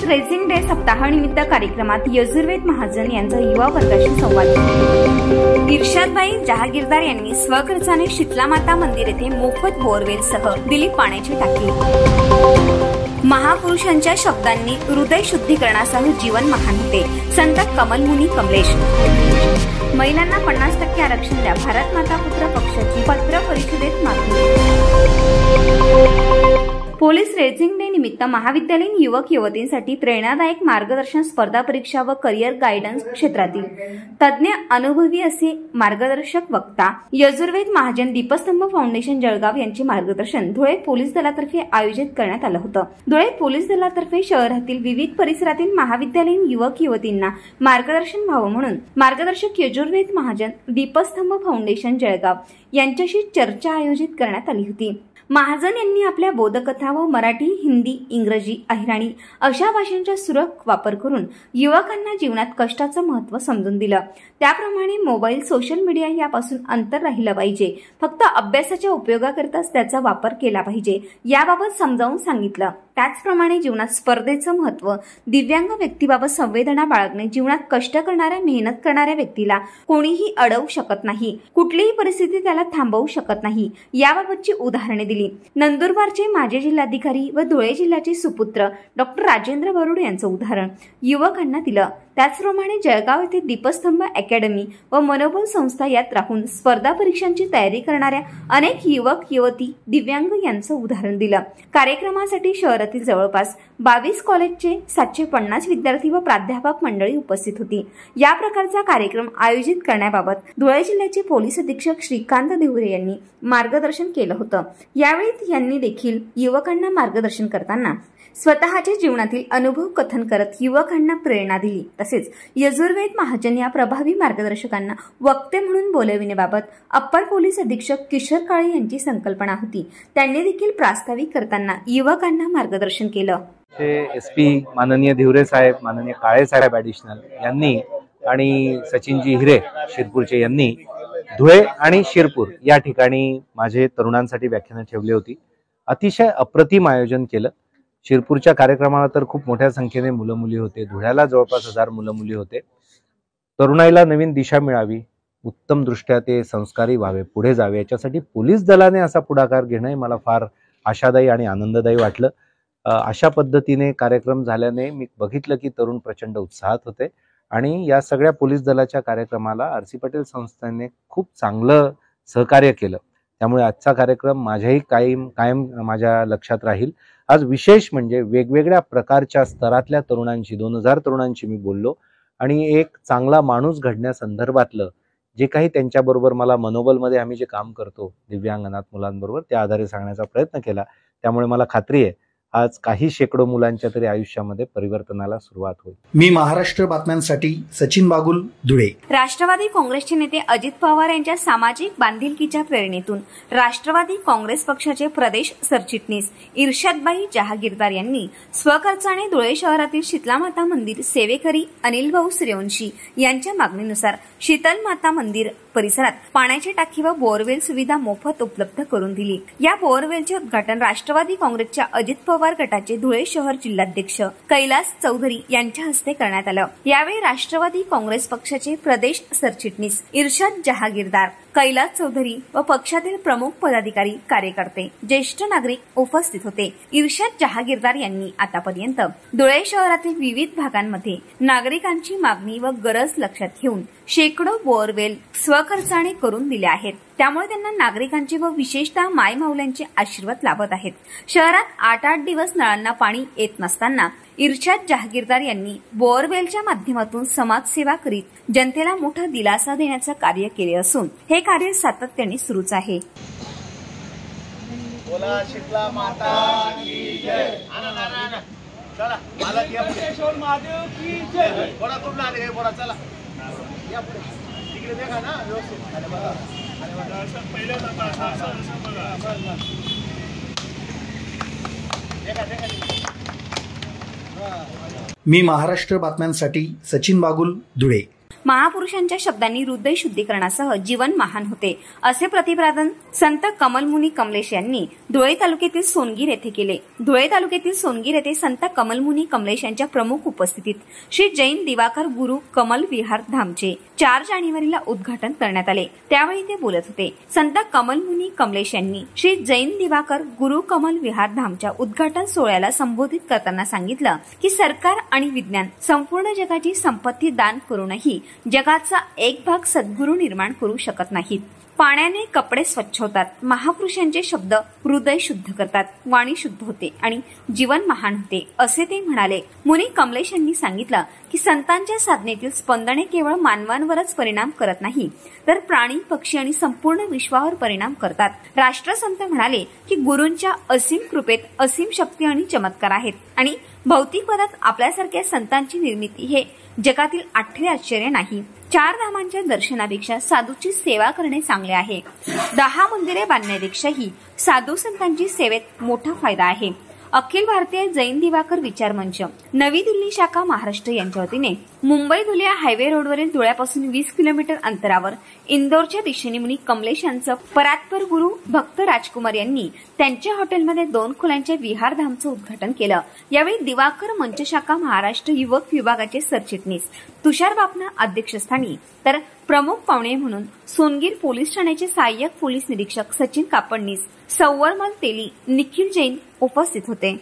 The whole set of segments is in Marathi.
रेझिंग डे सप्ताहानिमित्त कार्यक्रमात यजुर्वेद महाजन यांचा युवा वर्गाशी संवाद. इर्शादबाई जहागीरदार यांनी स्वखर्चाने शीतलामाता मंदिर येथे मोफत बोरवेलसह दिली पाण्याची टाकी. महापुरुषांच्या शब्दांनी हृदय शुद्धीकरणासह जीवन महान होते. संत कमलमुनी कमलेश. महिलांना 50% आरक्षण द्या, भारत माता पुत्र पक्षाची पत्र परिषदेत मागणी. पोलीस रेझिंग डे निमित्त महाविद्यालयीन युवक युवतींसाठी प्रेरणादायक मार्गदर्शन स्पर्धा परीक्षा व करिअर गायडन्स क्षेत्रातील तज्ज्ञ अनुभवी असे मार्गदर्शक वक्ता यजुर्वेद महाजन दीपस्तंभ फाउंडेशन जळगाव यांचे मार्गदर्शन धुळे पोलीस दलातर्फे आयोजित करण्यात आलं होतं. धुळे पोलीस दलातर्फे शहरातील विविध परिसरातील महाविद्यालयीन युवक युवतींना मार्गदर्शन व्हावं म्हणून मार्गदर्शक यजुर्वेद महाजन दीपस्तंभ फाउंडेशन जळगाव यांच्याशी चर्चा आयोजित करण्यात आली होती. महाजन यांनी आपल्या बोधकथा व मराठी, हिंदी, इंग्रजी, अहिराणी अशा भाषांचा सुरख वापर करून युवकांना जीवनात कष्टाचं महत्त्व समजून दिलं. त्याप्रमाणे मोबाईल, सोशल मीडिया यापासून अंतर राहिलं पाहिजे. फक्त अभ्यासाच्या उपयोगाकरताच त्याचा वापर केला पाहिजे याबाबत समजावून सांगितलं. त्याचप्रमाणे जीवनात स्पर्धेचं महत्त्व, दिव्यांग व्यक्तीबाबत संवेदना बाळगणे, जीवनात कष्ट करणाऱ्या, मेहनत करणाऱ्या व्यक्तीला कोणीही अडवू शकत नाही, कुठलीही परिस्थिती त्याला थांबवू शकत नाही याबाबतची उदाहरणे दिली. नंदुरबारचे माजी जिल्हाधिकारी व धुळे जिल्ह्याचे सुपुत्र डॉक्टर राजेंद्र बरुड यांचं उदाहरण युवकांना दिलं. त्याचप्रमाणे जळगाव येथे दीपस्तंभ अकॅडमी व मनोबल संस्था यात राहून स्पर्धा परीक्षांची तयारी करणाऱ्या अनेक युवक युवती, दिव्यांग यांचं उदाहरण दिलं. कार्यक्रमासाठी शहरातील जवळपास 22 कॉलेजचे 750 विद्यार्थी व प्राध्यापक मंडळी उपस्थित होती. या प्रकारचा कार्यक्रम आयोजित करण्याबाबत धुळे जिल्ह्याचे पोलीस अधीक्षक श्रीकांत देवरे यांनी मार्गदर्शन केलं होतं. यावेळी यांनी देखील युवकांना मार्गदर्शन करताना स्वतःच्या जीवनातील अनुभव कथन करत युवकांना प्रेरणा दिली. तसेच यजुर्वेद महाजन या प्रभावी मार्गदर्शकांना वक्ते म्हणून बोलविण्याबाबत अप्पर पोलीस अधीक्षक किशोर काळे यांची संकल्पना होती. त्यांनी देखील प्रास्ताविक करताना युवकांना मार्गदर्शन केलं. एसपी माननीय धिवरे साहेब, माननीय काळे साहेब ॲडिशनल यांनी आणि सचिनजी हिरे शिरपूरचे यांनी धुळे आणि शिरपूर या ठिकाणी माझे तरुणांसाठी व्याख्यानं ठेवली होती. अतिशय अप्रतिम आयोजन केलं. शिरपूरच्या कार्यक्रमाला तर खूप मोठ्या संख्येने मुलं मुली होते. धुळ्याला जवळपास 1000 मुलं मुली होते. तरुणाईला नवीन दिशा मिळावी, उत्तम दृष्ट्या ते संस्कारी व्हावे, पुढे जावे, याच्यासाठी पोलीस दलाने असा पुढाकार घेणं मला फार आशादायी आणि आनंददायी वाटलं. अशा पद्धतीने कार्यक्रम झाल्याने मी बघितलं की तरुण प्रचंड उत्साहात होते आणि या सगळ्या पोलीस दलाच्या कार्यक्रमाला आर.सी. पटेल संस्थेने खूप चांगलं सहकार्य केलं. त्यामुळे आजचा कार्यक्रम माझ्याही कायम माझ्या लक्षात राहील. आज विशेष म्हणजे वेगवेगळ्या प्रकारच्या स्तरातल्या तरुणांशी 2000 तरुणांशी मी बोललो आणि एक चांगला माणूस घडण्यासंदर्भातलं जे काही त्यांच्याबरोबर मला मनोबलमध्ये आम्ही जे काम करतो दिव्यांग अनाथ मुलांबरोबर त्या आधारे सांगण्याचा प्रयत्न केला. त्यामुळे मला खात्री आहे आज काही शेकडो मुलांच्या तरी आयुष्यामध्ये परिवर्तनाला सुरुवात होईल. मी महाराष्ट्र बातम्यांसाठी सचिन बागुल, धुळे. राष्ट्रवादी काँग्रेसचे नेते अजित पवार यांच्या सामाजिक बांधिलकीच्या प्रेरणेतून राष्ट्रवादी काँग्रेस पक्षाचे प्रदेश सरचिटणीस इर्शादबाई जहागीरदार यांनी स्वखर्चाने धुळे शहरातील शीतलामाता मंदिर सेवेकरी अनिल भाऊ सूर्यवंशी यांच्या मागणीनुसार शीतलमाता मंदिर परिसरात पाण्याची टाकी व बोअरवेल सुविधा मोफत उपलब्ध करून दिली. या बोअरवेलचे उद्घाटन राष्ट्रवादी काँग्रेसच्या अजित पवार गटाचे धुळे शहर जिल्हाध्यक्ष कैलास चौधरी यांच्या हस्ते करण्यात आलं. यावेळी राष्ट्रवादी काँग्रेस पक्षाचे प्रदेश सरचिटणीस इर्शाद जहागीरदार, कैलास चौधरी व पक्षातील प्रमुख पदाधिकारी, कार्यकर्ते, ज्येष्ठ नागरिक उपस्थित होते. इर्शाद जहागीरदार यांनी आतापर्यंत धुळे शहरातील विविध भागांमध्ये नागरिकांची मागणी व गरज लक्षात घेऊन शेकडो बोअरवेल स्वखर्चाने करून दिल्या आहेत. त्यामुळे त्यांना नागरिकांचे व विशेषतः मायमाऊल्यांचे आशीर्वाद लाभत आहेत. शहरात 8 दिवस नळांना पाणी येत नसताना इर्शाद जहागीरदार यांनी बोअरवेलच्या माध्यमातून समाजसेवा करीत जनतेला मोठा दिलासा देण्याचं कार्य केले असून हे कार्य सातत्याने सुरूच आहे. बोला शीतला माता की जय. चला मला केशवर महादेव की जय. बोला कुठला आले हे बोला. चला या पुढे तिकडे देखा ना व्यवस्थित. अरे बघा पहिल्या मी महाराष्ट्र बातम्यांसाठी सचिन बागुल, धुळे. महापुरुषांच्या शब्दांनी हृदय शुद्धीकरणासह जीवन महान होते, असे प्रतिपादन संत कमलमुनी कमलेश यांनी धुळे तालुक्यातील सोनगीर येथे केले. धुळे तालुक्यातील सोनगीर येथे संत कमलमुनी कमलेश यांच्या प्रमुख उपस्थितीत श्री जैन दिवाकर गुरु कमल विहार धामचे 4 जानेवारीला उद्घाटन करण्यात आले. त्यावेळी ते बोलत होते. संत कमलमुनी कमलेश यांनी श्री जैन दिवाकर गुरु कमल विहार धामच्या उद्घाटन सोहळ्याला संबोधित करताना सांगितलं की सरकार आणि विज्ञान संपूर्ण जगाची संपत्ती दान करूनही जगाचा एक भाग सद्गुरू निर्माण करू शकत नाहीत. पाण्याने कपडे स्वच्छ होतात, महापुरुषांचे शब्द हृदय शुद्ध करतात, वाणी शुद्ध होते आणि जीवन महान होते, असे ते म्हणाले. मुनी कमलेश यांनी सांगितलं की संतांच्या साधनेतील स्पंदने केवळ मानवांवरच परिणाम करत नाही, तर प्राणी, पक्षी आणि संपूर्ण विश्वावर परिणाम करतात. राष्ट्रसंत म्हणाले की गुरूंच्या असीम कृपेत असीम शक्ती आणि चमत्कार आहेत आणि भौतिक पदात आपल्यासारख्या संतांची निर्मिती हे जगातील 8वे आश्चर्य नाही. 4 धामांच्या दर्शनापेक्षा साधूची सेवा करणे चांगले आहे. 10 मंदिरे बांधण्यापेक्षाही साधू संतांची सेवेत मोठा फायदा आहे. अखिल भारतीय जैन दिवाकर विचार मंच नवी दिल्ली शाखा महाराष्ट्र यांच्या वतीने मुंबई धुळे हायवे रोडवरील धुळ्यापासून 20 किलोमीटर अंतरावर इंदोरच्या दिशेने मुनी कमलेश यांचं परात्पर गुरु भक्त राजकुमार यांनी त्यांच्या हॉटेलमध्ये 2 खोल्यांच्या विहार धामचं उद्घाटन केलं. यावेळी दिवाकर मंच शाखा महाराष्ट्र युवक विभागाचे सरचिटणीस तुषार बापना अध्यक्षस्थानी, तर प्रमुख पाहुणे म्हणून सोनगीर पोलीस ठाण्याचे सहाय्यक पोलीस निरीक्षक सचिन कापडनीस, सौवर्मल तेली, निखिल जैन उपस्थित होते.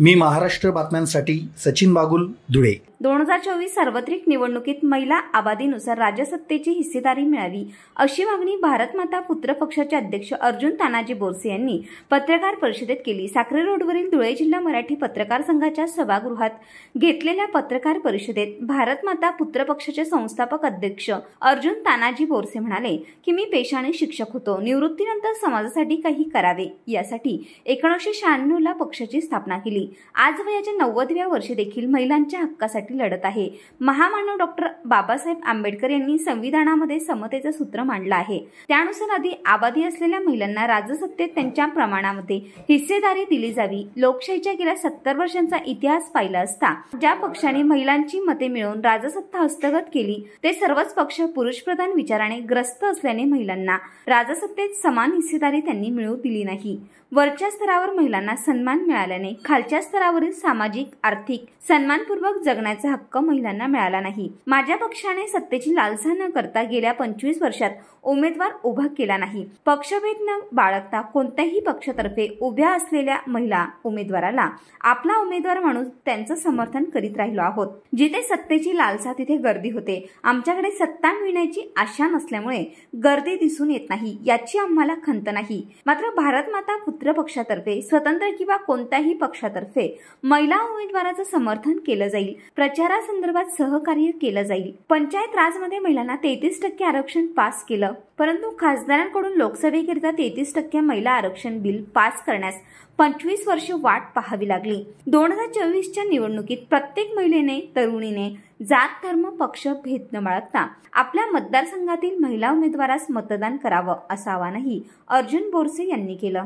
मी महाराष्ट्र बातम्यांसाठी सचिन बागुल, धुळे. 2024 सार्वत्रिक निवडणुकीत महिला आबादीनुसार राज्यसत्तेची हिस्सेदारी मिळावी अशी मागणी भारत माता पुत्र पक्षाचे अध्यक्ष अर्जुन तानाजी बोरसे यांनी पत्रकार परिषदेत केली. साक्री रोडवरील धुळे जिल्हा मराठी पत्रकार संघाच्या सभागृहात घेतलेल्या पत्रकार परिषदेत भारत माता पुत्र पक्षाचे संस्थापक अध्यक्ष अर्जुन तानाजी बोरसे म्हणाले की मी पेशाने शिक्षक होतो. निवृत्तीनंतर समाजासाठी काही करावे यासाठी 1996 ला पक्षाची स्थापना केली. आज वयाच्या 90व्या वर्षी देखील महिलांच्या हक्कासाठी लढत आहे. महामानव डॉक्टर बाबासाहेब आंबेडकर यांनी संविधानामध्ये समतेचं सूत्र मांडलं आहे. त्यानुसार आधी आबादी असलेल्या महिलांना राजसत्तेत त्यांच्या प्रमाणामध्ये हिस्सेदारी दिली जावी. लोकशाहीच्या गेल्या 70 वर्षांचा इतिहास पाहिला असता ज्या पक्षाने महिलांची मते मिळवून राजसत्ता हस्तगत केली ते सर्वच पक्ष पुरुषप्रधान विचाराने ग्रस्त असल्याने महिलांना राजसत्तेत समान हिस्सेदारी त्यांनी मिळवू दिली नाही. वरच्या स्तरावर महिलांना सन्मान मिळाल्याने खालच्या स्तरावरील सामाजिक, आर्थिक सन्मानपूर्वक जगण्याचा हक्क महिलांना मिळाला नाही. माझ्या पक्षाने सत्तेची लालसा न करता गेल्या 25 वर्षात उमेदवार उभा केला नाही. पक्षभेद न बाळगता कोणत्याही पक्षातर्फे उभ्या असलेल्या महिला उमेदवाराला आपला उमेदवार म्हणून त्यांचं समर्थन करीत राहिलो आहोत. जिथे सत्तेची लालसा तिथे गर्दी होते. आमच्याकडे सत्ता मिळण्याची आशा नसल्यामुळे गर्दी दिसून येत नाही याची आम्हाला खंत नाही. मात्र भारत माता पुत्र पक्षातर्फे स्वतंत्र किंवा कोणत्याही पक्षातर्फे महिला उमेदवाराचं समर्थन केलं जाईल. प्रचारासंदर्भात सहकार्य केलं जाईल. पंचायत राजमध्ये महिलांना 33% आरक्षण पास केलं, परंतु खासदारांकडून लोकसभेकरिता 33% महिला आरक्षण बिल पास करण्यास 25 वर्ष वाट पाहावी लागली. 2024च्या निवडणुकीत प्रत्येक महिलेने, तरुणीने जात, धर्म, पक्ष भेद न बाळगता आपल्या मतदारसंघातील महिला उमेदवारास मतदान करावं असं आवाहनही अर्जुन बोरसे यांनी केलं.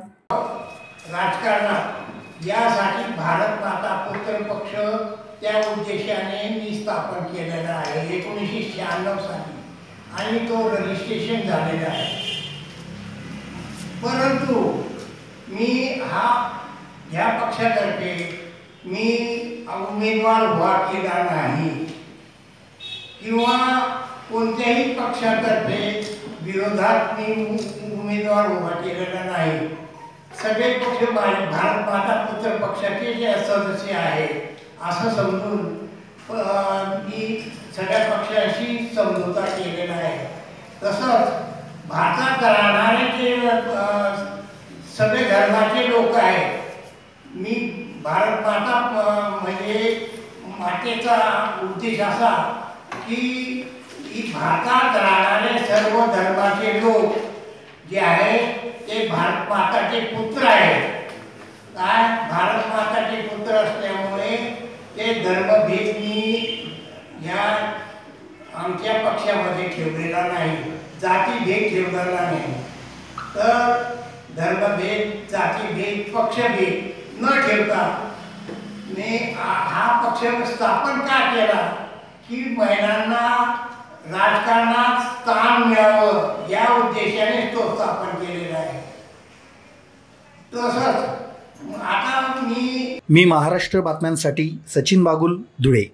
राजकारणात यासाठी भारत माता पुत्र पक्ष त्या उद्देशाने मी स्थापन केलेला आहे 1996 साली आणि तो रजिस्ट्रेशन झालेला आहे. परंतु मी ह्या पक्षातर्फे मी उमेदवार उभा केला नाही किंवा कोणत्याही पक्षातर्फे विरोधात मी उमेदवार उभा केलेला नाही. सगळे पक्ष भारत माता पुत्र पक्षाचे जे सदस्य आहेत असं समजून मी सगळ्या पक्षाशी समझोता केलेला आहे. तसंच भारतात राहणारे जे सगळे धर्माचे लोक आहेत, मी भारत माता म्हणजे मातेचा उद्देश असा की भारतात राहणारे सर्व धर्माचे लोक जे आहेत ते भारत माताचे पुत्र आहेत. काय भारत माताचे पुत्र असल्यामुळे ते धर्मभेद मी या आमच्या पक्षामध्ये ठेवलेला नाही, जातीभेद ठेवलेला नाही. तर धर्मभेद, जातीभेद, पक्षभेद न ठेवता मी हा पक्ष स्थापन का केला की महिलांना राजकारणात स्थान मिळावं या उद्देशाने तो स्थापन केलेला आहे. तसंच आता मी महाराष्ट्र बातम्यांसाठी सचिन बागुल, धुळे.